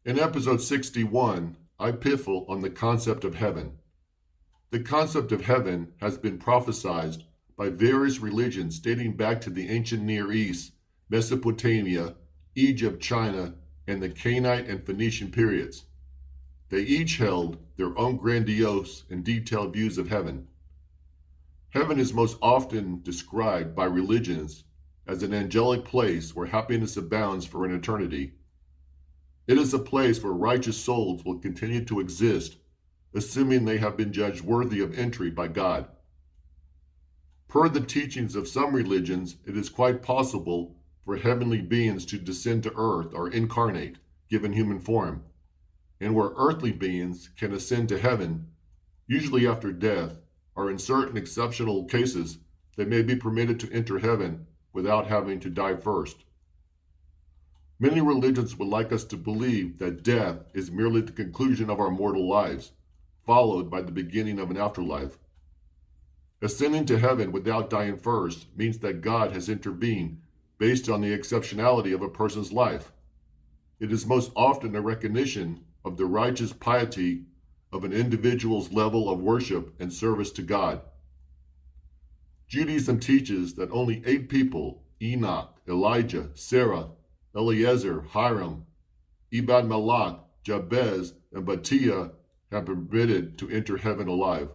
In episode 61, iPiffle on the concept of heaven. The concept of heaven has been prophesied by various religions dating back to the ancient Near East, Mesopotamia, Egypt, China, and the Canaanite and Phoenician periods. They each held their own grandiose and detailed views of heaven. Heaven is most often described by religions as an angelic place where happiness abounds for an eternity. It is a place where righteous souls will continue to exist, assuming they have been judged worthy of entry by God. Per the teachings of some religions, it is quite possible for heavenly beings to descend to earth or incarnate, given human form, and where earthly beings can ascend to heaven, usually after death, or in certain exceptional cases, they may be permitted to enter heaven without having to die first. Many religions would like us to believe that death is merely the conclusion of our mortal lives, followed by the beginning of an afterlife. Ascending to heaven without dying first means that God has intervened based on the exceptionality of a person's life. It is most often a recognition of the righteous piety of an individual's level of worship and service to God. Judaism teaches that only 8 people, Enoch, Elijah, Sarah, Eliezer, Hiram, Ibad Malach, Jabez, and Batiah have been permitted to enter heaven alive.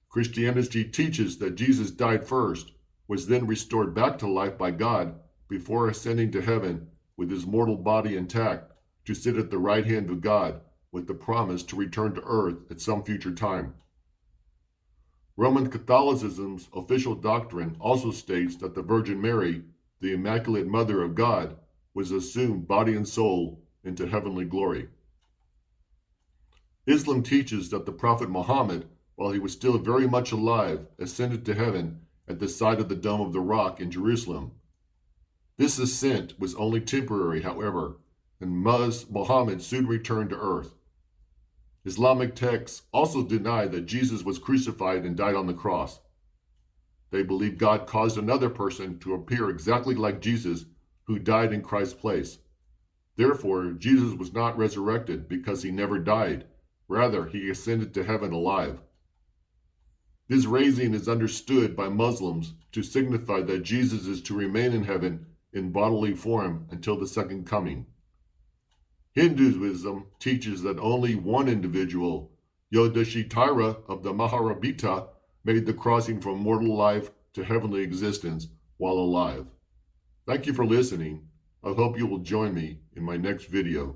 Christianity teaches that Jesus died first, was then restored back to life by God before ascending to heaven with his mortal body intact to sit at the right hand of God with the promise to return to earth at some future time. Roman Catholicism's official doctrine also states that the Virgin Mary, the Immaculate Mother of God, was assumed body and soul into heavenly glory. Islam teaches that the Prophet Muhammad, while he was still very much alive, ascended to heaven at the side of the Dome of the Rock in Jerusalem. This ascent was only temporary, however, and Muhammad soon returned to earth. Islamic texts also deny that Jesus was crucified and died on the cross. They believe God caused another person to appear exactly like Jesus, who died in Christ's place. Therefore, Jesus was not resurrected because he never died. Rather, he ascended to heaven alive. This raising is understood by Muslims to signify that Jesus is to remain in heaven in bodily form until the second coming. Hinduism teaches that only one individual, Yudhishthira of the Mahabharata, made the crossing from mortal life to heavenly existence while alive. Thank you for listening. I hope you will join me in my next video.